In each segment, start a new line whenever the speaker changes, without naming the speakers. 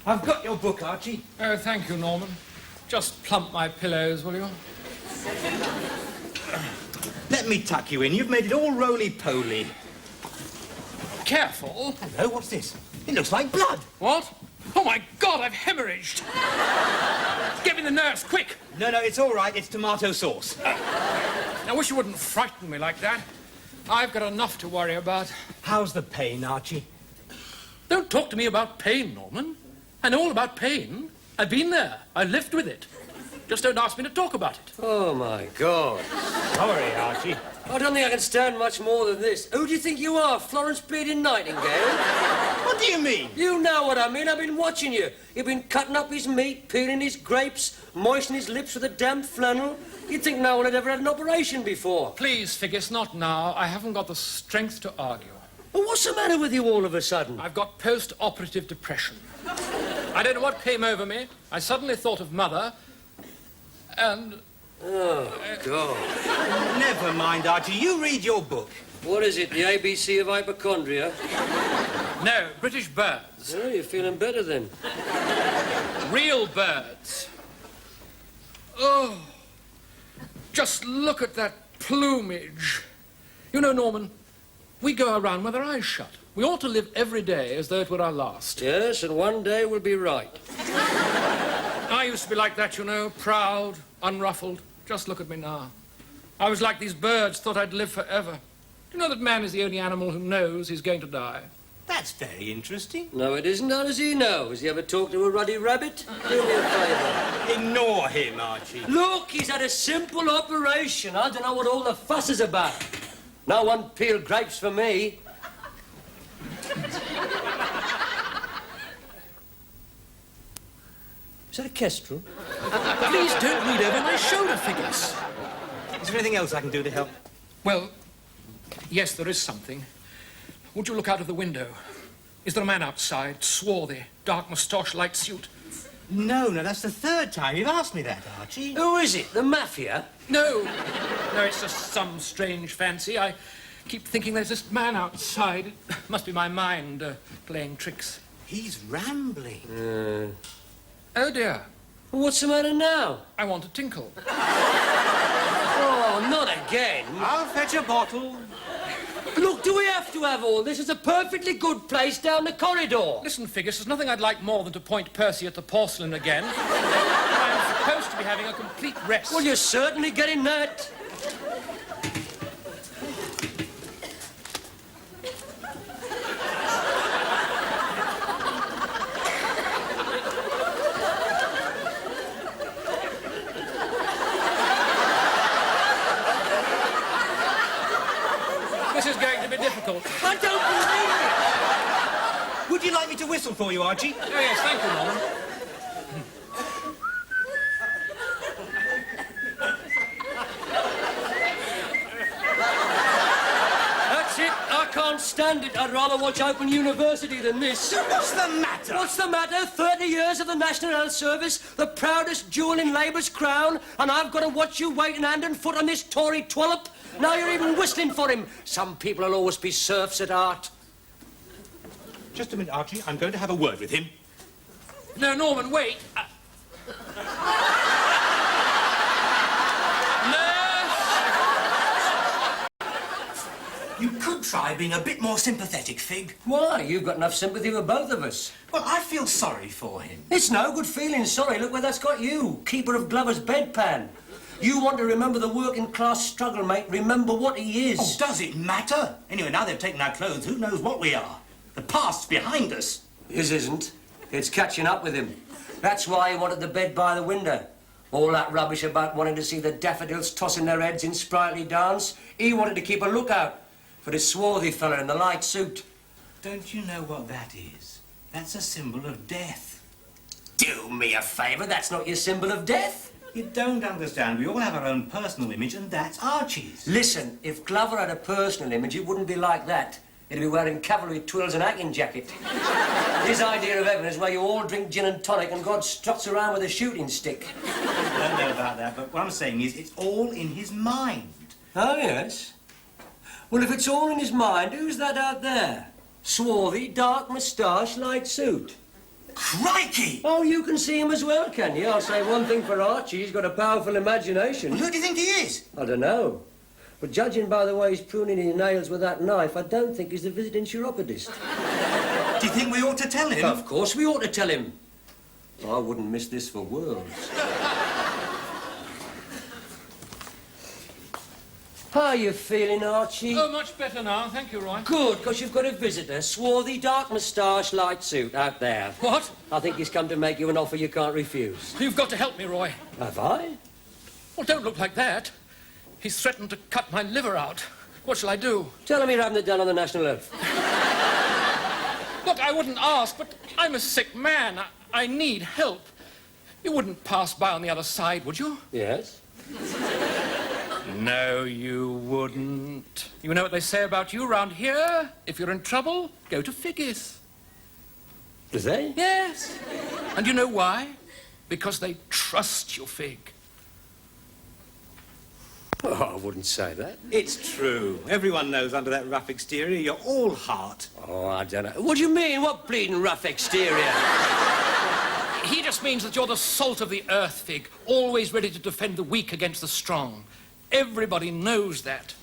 I've got your book, Archie.
Oh, thank you, Norman. Just plump my pillows, will you?
Let me tuck you in. You've made it all roly-poly.
Careful.
Hello, what's this? It looks like blood.
What? Oh, my God, I've hemorrhaged. Get me the nurse, quick.
No, it's all right. It's tomato sauce.
I wish you wouldn't frighten me like that. I've got enough to worry about.
How's the pain, Archie?
Don't talk to me about pain, Norman. I know all about pain. I've been there. I lived with it. Just don't ask me to talk about it.
Oh, my God.
Sorry, Archie.
I don't think I can stand much more than this. Who do you think you are, Florence Bleeding Nightingale?
What do you mean?
You know what I mean. I've been watching you. You've been cutting up his meat, peeling his grapes, moistening his lips with a damp flannel. You'd think no one had ever had an operation before.
Please, Figgis, not now. I haven't got the strength to argue.
Well, what's the matter with you all of a sudden?
I've got post-operative depression. I don't know what came over me. I suddenly thought of Mother, and...
Oh, God.
Never mind, Archie. You read your book.
What is it, the ABC of hypochondria?
No, British birds.
Oh, you're feeling better then.
Real birds. Oh, just look at that plumage. You know, Norman, we go around with our eyes shut. We ought to live every day as though it were our last.
Yes, and one day we'll be right.
I used to be like that, you know, proud, unruffled. Just look at me now. I was like these birds, thought I'd live forever. Do you know that man is the only animal who knows he's going to die?
That's very interesting.
No, it isn't. How does he know? Has he ever talked to a ruddy rabbit? Do me a favour.
Ignore him, Archie.
Look, he's had a simple operation. I don't know what all the fuss is about. No one peeled grapes for me. Is that a kestrel?
Please don't read over my shoulder, Figgis.
Is there anything else I can do to help?
Well, yes, there is something. Would you look out of the window? Is there a man outside, swarthy, dark moustache, light suit?
No, that's the third time you've asked me that, Archie.
Who is it? The mafia?
No, it's just some strange fancy. I keep thinking there's this man outside. It must be my mind playing tricks.
He's rambling.
Oh, dear.
Well, what's the matter now?
I want to tinkle.
Oh, not again.
I'll fetch a bottle.
Look, do we have to have all this? It's a perfectly good place down the corridor.
Listen, Figgis, there's nothing I'd like more than to point Percy at the porcelain again. I'm supposed to be having a complete rest.
Well, you're certainly getting that.
This is going to be difficult.
I don't believe it.
Would you like me to whistle for you, Archie?
Oh, yes, thank you, Norman.
That's it. I can't stand it. I'd rather watch Open University than this.
What's the matter?
What's the matter? 30 years of the National Health Service, the proudest jewel in Labour's crown, and I've got to watch you waiting hand and foot on this Tory trollop? Now you're even whistling for him. Some people will always be serfs at heart.
Just a minute, Archie. I'm going to have a word with him.
No, Norman, wait.
You could try being a bit more sympathetic, Fig.
Why? You've got enough sympathy with both of us.
Well, I feel sorry for him.
It's no good feeling sorry. Look where that's got you. Keeper of Glover's bedpan. You want to remember the working-class struggle, mate. Remember what he is.
Oh, does it matter? Anyway, now they've taken our clothes, who knows what we are? The past's behind us.
His isn't. It's catching up with him. That's why he wanted the bed by the window. All that rubbish about wanting to see the daffodils tossing their heads in sprightly dance. He wanted to keep a lookout for this swarthy fella in the light suit.
Don't you know what that is? That's a symbol of death.
Do me a favour, that's not your symbol of death.
You don't understand. We all have our own personal image, and that's Archie's.
Listen, if Glover had a personal image, it wouldn't be like that. He'd be wearing cavalry twills and hacking jacket. His idea of heaven is where you all drink gin and tonic and God struts around with a shooting stick.
I don't know about that, but what I'm saying is it's all in his mind.
Oh, yes? Well, if it's all in his mind, who's that out there? Swarthy, dark moustache, light suit.
Crikey!
Oh, you can see him as well, can you? I'll say one thing for Archie, he's got a powerful imagination.
Well, who do you think he is?
I don't know. But judging by the way he's pruning his nails with that knife, I don't think he's the visiting chiropodist.
Do you think we ought to tell him?
Of course we ought to tell him. I wouldn't miss this for worlds. How are you feeling, Archie?
Oh, much better now. Thank you, Roy.
Good, because you've got a visitor. Swarthy, dark moustache, light suit out there.
What?
I think he's come to make you an offer you can't refuse.
You've got to help me, Roy.
Have I?
Well, don't look like that. He's threatened to cut my liver out. What shall I do?
Tell him you're having it done on the national oath.
Look, I wouldn't ask, but I'm a sick man. I need help. You wouldn't pass by on the other side, would you?
Yes?
No, you wouldn't. You know what they say about you round here? If you're in trouble, go to Figgies.
Do they?
Yes. And you know why? Because they trust you, Fig.
Oh, I wouldn't say that.
It's true. Everyone knows under that rough exterior you're all heart.
Oh, I don't know. What do you mean? What bleeding rough exterior?
He just means that you're the salt of the earth, Fig, always ready to defend the weak against the strong. Everybody knows that.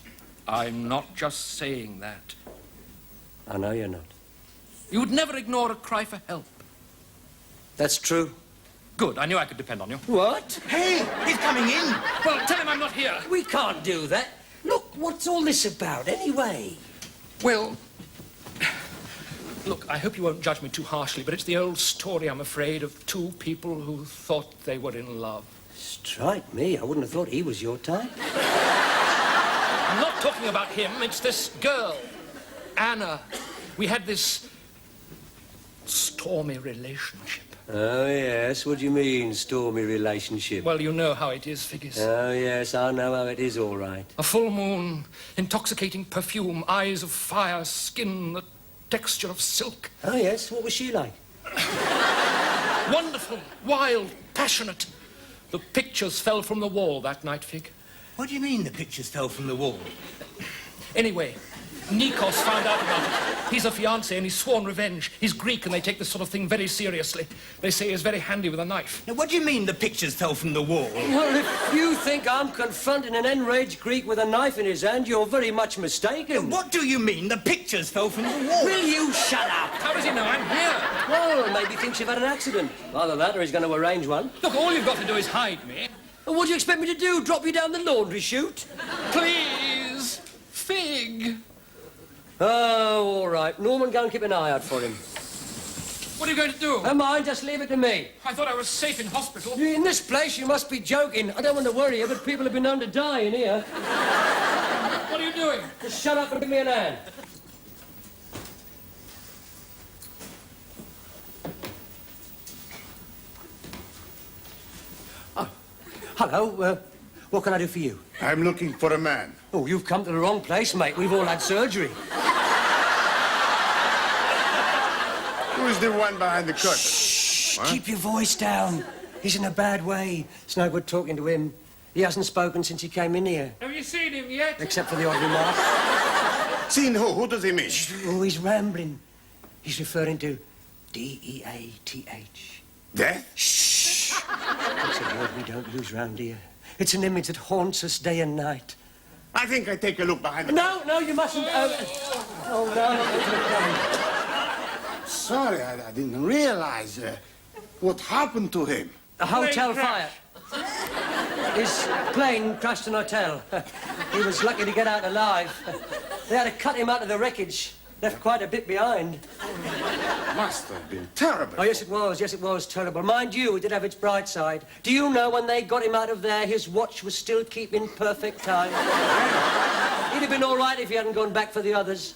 I'm not just saying that.
I know you're not.
You would never ignore a cry for help.
That's true.
Good, I knew I could depend on you.
What?
Hey, he's coming in.
Well, tell him I'm not here.
We can't do that. Look, what's all this about, anyway?
Well, look, I hope you won't judge me too harshly, but it's the old story, I'm afraid, of two people who thought they were in love.
Strike me, I wouldn't have thought he was your type.
I'm not talking about him, it's this girl, Anna. We had this stormy relationship.
Oh, yes, what do you mean, stormy relationship?
Well, you know how it is, Figgies.
Oh, yes, I know how it is, all right.
A full moon, intoxicating perfume, eyes of fire, skin, the texture of silk.
Oh, yes, what was she like?
Wonderful, wild, passionate. The pictures fell from the wall that night, Fig.
What do you mean the pictures fell from the wall?
Anyway, Nikos found out about it. He's a fiancé and he's sworn revenge. He's Greek and they take this sort of thing very seriously. They say he's very handy with a knife.
Now, what do you mean the pictures fell from the wall?
Well, if you think I'm confronting an enraged Greek with a knife in his hand, you're very much mistaken.
What do you mean the pictures fell from the wall?
Will you shut up?
How does he know I'm here?
Well, maybe he thinks you've had an accident. Either that or he's going to arrange one.
Look, all you've got to do is hide me.
Well, what do you expect me to do? Drop you down the laundry chute?
Please, Fig.
Oh, all right. Norman, go and keep an eye out for him.
What are you going to do?
Never mind, just leave it to me.
I thought I was safe in hospital.
In this place, you must be joking. I don't want to worry you, but people have been known to die in here.
What are you doing?
Just shut up and give me an hand. Oh, hello. What can I do for you?
I'm looking for a man.
Oh, you've come to the wrong place, mate. We've all had surgery.
Who is the one behind the curtain?
Shh,
What?
keep your voice down. He's in a bad way. It's no good talking to him. He hasn't spoken since he came in here,
Have you seen him yet?
except for the odd remark.
Seen who? Who does he mean?
Oh, he's rambling. He's referring to D-E-A-T-H.
Death?
Shh! It's a word we don't use round here. It's an image that haunts us day and night.
I think I take a look behind the
No, you mustn't. Oh, no.
Sorry, I didn't realize what happened to him.
A hotel
Plane
fire. His plane crashed an hotel. He was lucky to get out alive. They had to cut him out of the wreckage. Left quite a bit behind.
Must have been terrible.
Oh, yes, it was. Yes, it was terrible. Mind you, it did have its bright side. Do you know when they got him out of there, his watch was still keeping perfect time? He'd have been all right if he hadn't gone back for the others.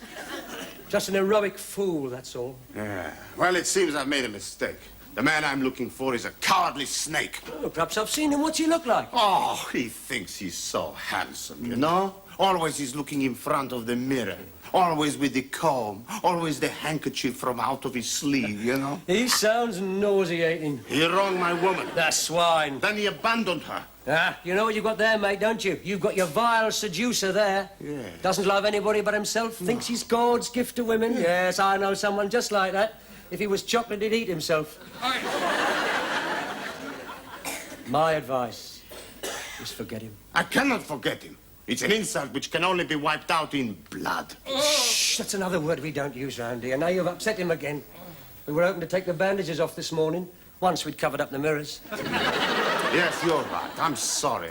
Just an heroic fool, that's all.
Yeah. Well, it seems I've made a mistake. The man I'm looking for is a cowardly snake.
Oh, perhaps I've seen him. What's he look like?
Oh, he thinks he's so handsome, you know? Always he's looking in front of the mirror. Always with the comb. Always the handkerchief from out of his sleeve, you know?
He sounds nauseating.
He wronged my woman.
That swine.
Then he abandoned her.
Ah, you know what you've got there, mate, don't you? You've got your vile seducer there.
Yeah.
Doesn't love anybody but himself. Thinks he's God's gift to women. Yes, I know someone just like that. If he was chocolate, he'd eat himself. My advice is forget him.
I cannot forget him. It's an insult which can only be wiped out in blood.
Shh, that's another word we don't use round here. Now you've upset him again. We were hoping to take the bandages off this morning, once we'd covered up the mirrors.
Yes, you're right. I'm sorry.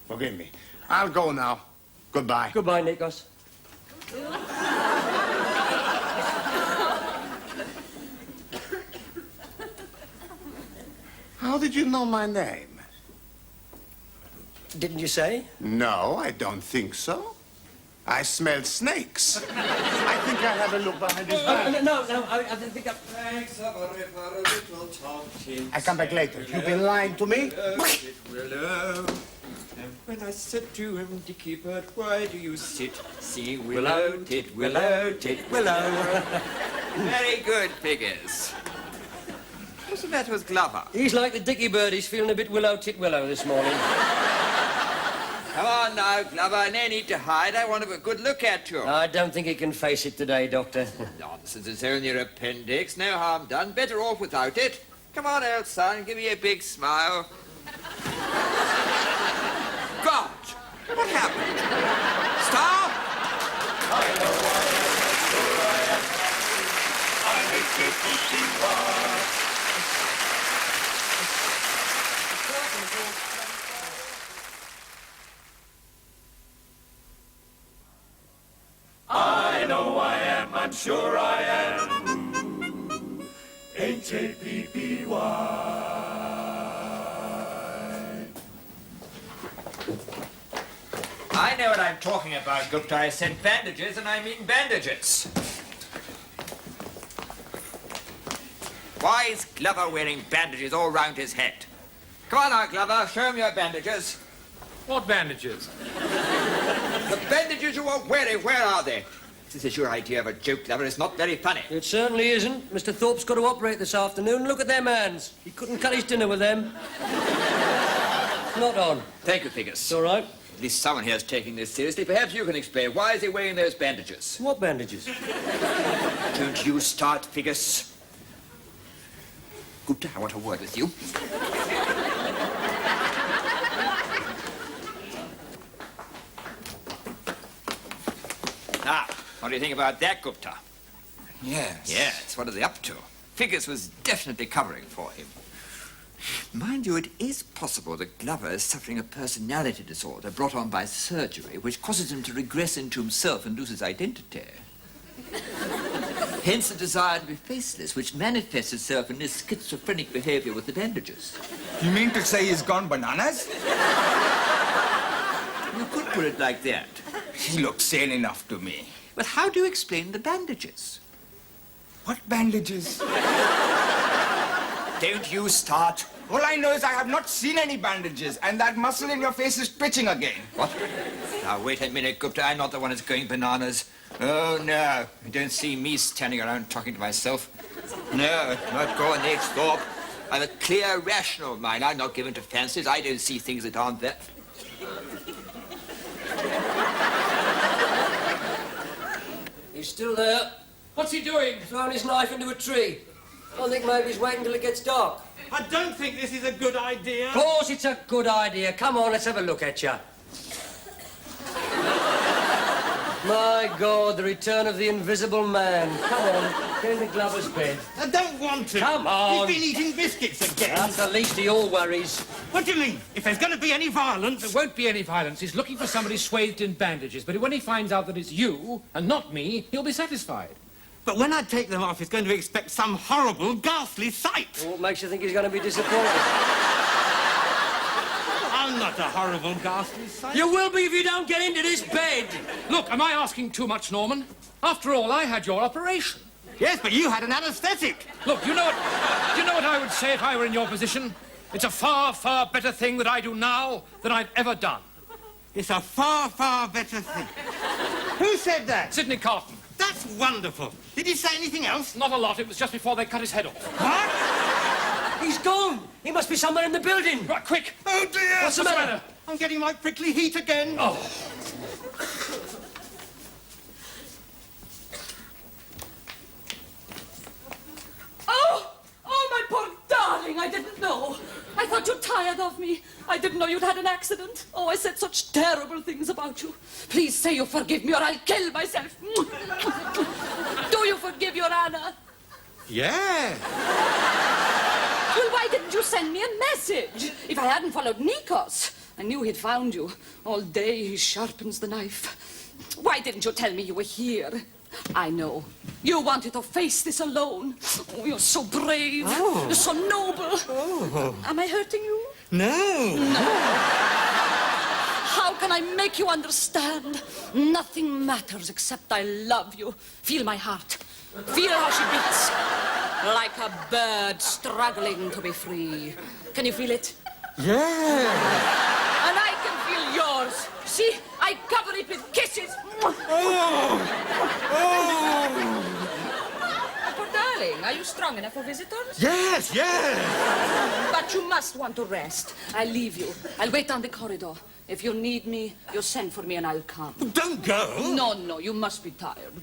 Forgive me. I'll go now. Goodbye.
Goodbye, Nikos.
How did you know my name?
Didn't you say?
No, I don't think so. I smelled snakes. I think I'll have a look behind his back.
No, I think I...
Thanks a little talking.
I come back later. You've been lying to me?
Willow. And when I said to him, Dicky Bird, why do you sit? See, willow, tit, willow, tit, willow. Very good, Figures. What's the matter with Glover?
He's like the Dicky Bird. He's feeling a bit willow-tit-willow this morning.
Come on now, Glover. No need to hide. I want to have a good look at you.
I don't think he can face it today, Doctor.
Nonsense. It's only your appendix. No harm done. Better off without it. Come on, old son. Give me a big smile. God! What happened? Stop! I know I am, I'm sure I am. H-A-P-P-Y. I know what I'm talking about, Gupta. I said bandages, and I mean bandages. Why is Glover wearing bandages all round his head? Come on now, Glover, show him your bandages.
What bandages?
The bandages you were wearing, where are they? This is your idea of a joke, Glover. It's not very funny.
It certainly isn't. Mr. Thorpe's got to operate this afternoon. Look at them hands. He couldn't cut his dinner with them. Not on.
Thank you, Figures.
It's all right.
At least someone here is taking this seriously. Perhaps you can explain. Why is he wearing those bandages?
What bandages?
Don't you start, Figures. Gupta, I want a word with you. What do you think about that, Gupta? Yes, what are they up to? Figures was definitely covering for him. Mind you, it is possible that Glover is suffering a personality disorder brought on by surgery, which causes him to regress into himself and lose his identity. Hence the desire to be faceless, which manifests itself in his schizophrenic behavior with the bandages.
You mean to say he's gone bananas?
You could put it like that.
He looks sane enough to me.
But how do you explain the bandages?
What bandages?
Don't you start.
All I know is I have not seen any bandages, and that muscle in your face is twitching again.
What? Now, wait a minute, Gupta. I'm not the one who's going bananas. Oh, no. You don't see me standing around talking to myself. No, not going next Thorpe. I'm a clear, rational mind. I'm not given to fancies. I don't see things that aren't there.
He's still there.
What's he doing?
Throwing his knife into a tree. I think maybe he's waiting till it gets dark.
I don't think this is a good idea.
Of course it's a good idea. Come on, let's have a look at you. My God, the return of the invisible man. Come on, get in the Glover's bed.
I don't want to.
Come on.
He's been eating biscuits again.
That's the least of your worries.
What do you mean? If there's going to be any violence...
There won't be any violence. He's looking for somebody swathed in bandages, but when he finds out that it's you and not me, he'll be satisfied.
But when I take them off, he's going to expect some horrible, ghastly sight.
What makes you think he's going to be disappointed?
I'm not a horrible, ghastly sight.
You will be if you don't get into this bed.
Look, am I asking too much, Norman? After all, I had your operation.
Yes, but you had an anaesthetic.
Look, you know what I would say if I were in your position? It's a far, far better thing that I do now than I've ever done.
It's a far, far better thing. Who said that?
Sidney Carton.
That's wonderful. Did he say anything else?
Not a lot. It was just before they cut his head off.
What?
He's gone. He must be somewhere in the building.
Right, quick.
Oh, dear.
What's the matter?
I'm getting my prickly heat again.
Oh.
tired of me. I didn't know you'd had an accident. Oh, I said such terrible things about you. Please say you forgive me or I'll kill myself. Do you forgive your Anna?
Yeah.
Well, why didn't you send me a message? If I hadn't followed Nikos, I knew he'd found you. All day he sharpens the knife. Why didn't you tell me you were here? I know. You wanted to face this alone. Oh, you're so brave. Oh. You're so noble. Oh. Am I hurting you?
No.
No. How can I make you understand? Nothing matters except I love you. Feel my heart. Feel how she beats. Like a bird struggling to be free. Can you feel it?
Yeah.
And I can feel yours. See? I cover it with kisses.
Oh. Oh.
Poor darling, are you strong enough for visitors?
Yes, yes.
But you must want to rest. I'll leave you. I'll wait down the corridor. If you need me, you send for me and I'll come.
Don't go.
No, you must be tired.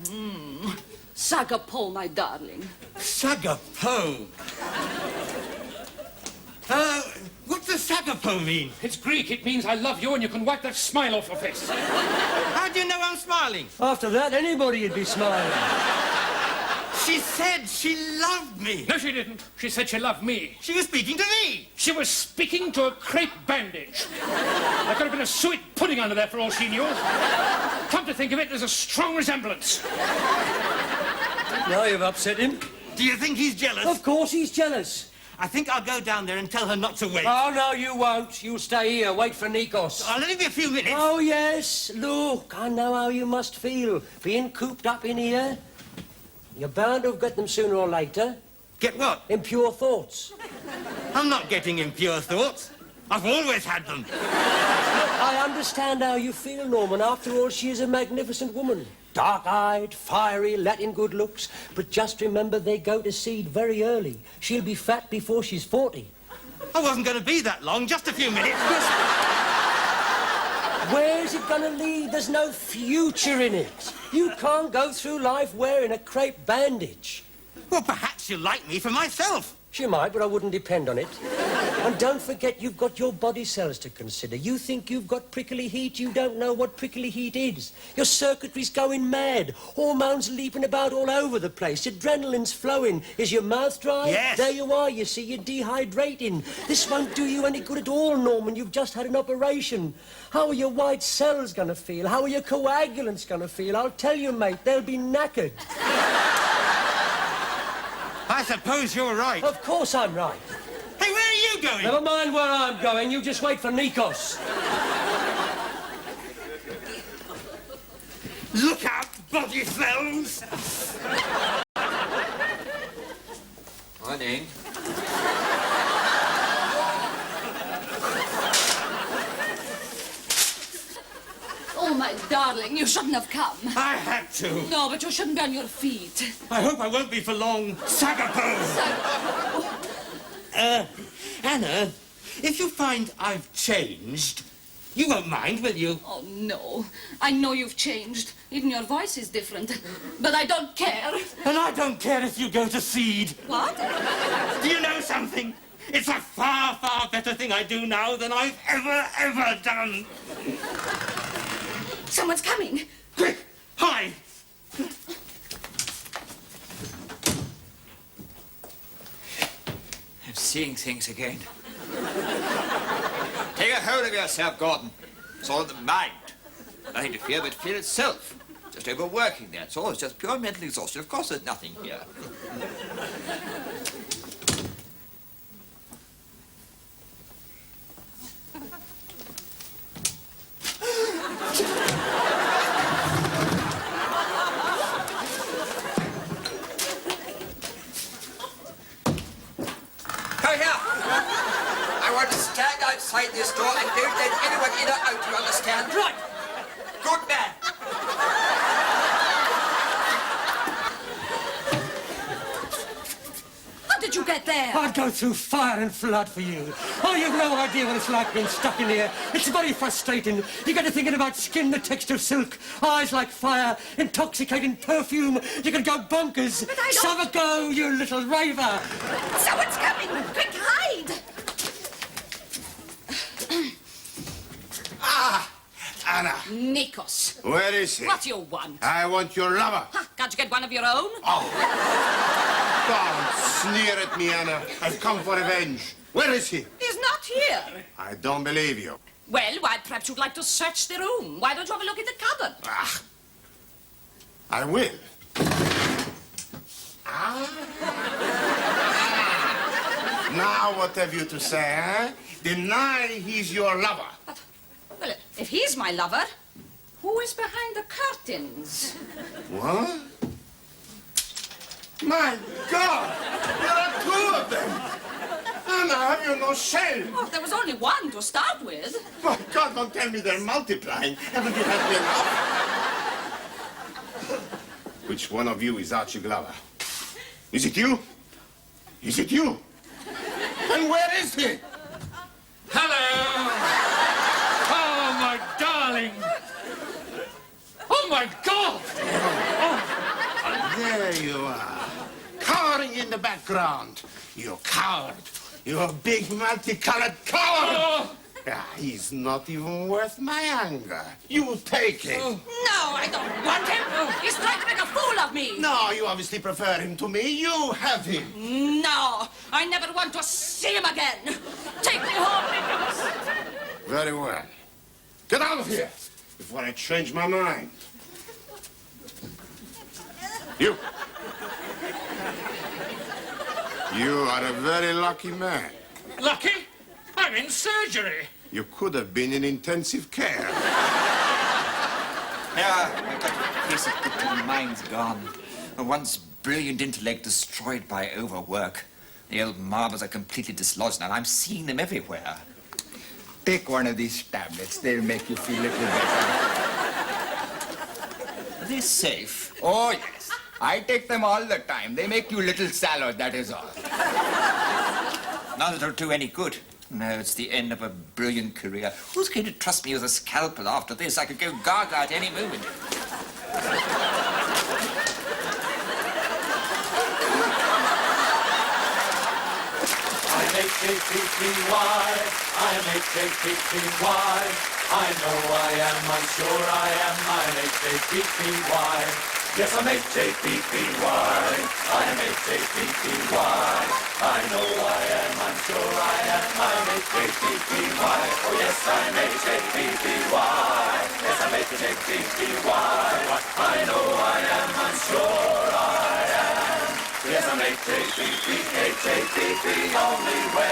Sagapo, my darling.
Sagapo. What does Sagapo mean?
It's Greek. It means I love you and you can wipe that smile off your face.
How do you know I'm smiling?
After that, anybody'd be smiling.
She said she loved me.
No, she didn't. She said she loved me.
She was speaking to me.
She was speaking to a crepe bandage. There could have been a suet pudding under there for all she knew. Come to think of it, there's a strong resemblance.
Now you've upset him.
Do you think he's jealous?
Of course he's jealous.
I think I'll go down there and tell her not to wait.
Oh, no, you won't. You'll stay here. Wait for Nikos.
I'll only be a few minutes.
Oh, yes. Look, I know how you must feel. Being cooped up in here. You're bound to get them sooner or later.
Get what?
Impure thoughts.
I'm not getting impure thoughts. I've always had them.
I understand how you feel, Norman. After all, she is a magnificent woman. Dark-eyed, fiery, Latin good looks. But just remember, they go to seed very early. She'll be fat before she's 40.
I wasn't going to be that long, just a few minutes.
Where's it going to lead? There's no future in it. You can't go through life wearing a crepe bandage.
Well, perhaps she'll like me for myself.
She might, but I wouldn't depend on it. And don't forget, you've got your body cells to consider. You think you've got prickly heat, you don't know what prickly heat is. Your circuitry's going mad. Hormones leaping about all over the place. Adrenaline's flowing. Is your mouth dry?
Yes.
There you are, you see, you're dehydrating. This won't do you any good at all, Norman. You've just had an operation. How are your white cells going to feel? How are your coagulants going to feel? I'll tell you, mate, they'll be knackered.
I suppose you're right.
Of course I'm right.
Hey, where are you going?
Never mind where I'm going, you just wait for Nikos.
Look out, body cells!
Morning.
Oh, my darling, you shouldn't have come.
I had to.
No, but you shouldn't be on your feet.
I hope I won't be for long. Sagapo! Anna, if you find I've changed, you won't mind, will you?
Oh, no. I know you've changed. Even your voice is different. But I don't care.
And I don't care if you go to seed.
What?
Do you know something? It's a far, far better thing I do now than I've ever done.
Someone's coming.
Quick, hide!
I'm seeing things again. Take a hold of yourself, Gordon. It's all in the mind. Nothing to fear but fear itself. Just overworking, that's all. It's just pure mental exhaustion. Of course there's nothing here. Come here. I want to stand outside this door and don't let anyone in or out, you understand?
Right!
Good man.
How did you get there?
I'd go through fire and flood for you. Oh, you've no idea what it's like being stuck in here. It's very frustrating. You get to thinking about skin the texture of silk, eyes like fire, intoxicating perfume. You can go bonkers.
But I don't...
Have a go, you little raver.
Someone's coming! Quick, hide!
Anna?
Nikos.
Where is he?
What do you want?
I want your lover.
Ha, can't you get one of your own?
Oh. Don't sneer at me, Anna. I've come for revenge. Where is he?
He's not here.
I don't believe you.
Well, why, perhaps you'd like to search the room. Why don't you have a look in the cupboard?
Ah. I will. Ah. Now what have you to say, eh? Deny he's your lover.
But, well, if he's my lover, who is behind the curtains?
What? My God! There are two of them! Anna, have you no shame?
Oh, there was only one to start with.
My God, don't tell me they're multiplying. Haven't you had me enough? Which one of you is Archie Glover? Is it you? Is it you? And where is he?
Hello! Oh, my darling! Oh, my God!
There you are. Cowering in the background. You coward. You're a big, multicolored coward.
Oh.
Ah, he's not even worth my anger. You take it.
Oh.
No, I don't want him. He's trying to make a fool of me.
No, you obviously prefer him to me. You have him.
No, I never want to see him again. Take me home, Nicholas.
Very well. Get out of here before I change my mind. You. You are a very lucky man.
Lucky? I'm in surgery.
You could have been in intensive care.
Yeah, I've got a case of good mind's gone. A once brilliant intellect destroyed by overwork. The old marbles are completely dislodged now. I'm seeing them everywhere.
Take one of these tablets. They'll make you feel a little better.
Are they safe?
Oh, yes. I take them all the time. They make you little salad, that is all.
None that'll do any good. No, it's the end of a brilliant career. Who's going to trust me with a scalpel after this? I could go gaga at any moment.
I'm H-A-P-P-Y, I'm H-A-P-P-Y. I know I am, I'm sure I am, I'm H-A-P-P-Y. Yes, I'm H-A-P-P-Y, I'm H-A-P-P-Y. I know I am, I'm sure I am, I'm H-A-P-P-Y. Oh yes, I'm H-A-P-P-Y. Yes, I'm H-A-P-P-Y. I know I am, I'm sure I am. Yes, I'm H-A-P-P, H-A-P-P, only way.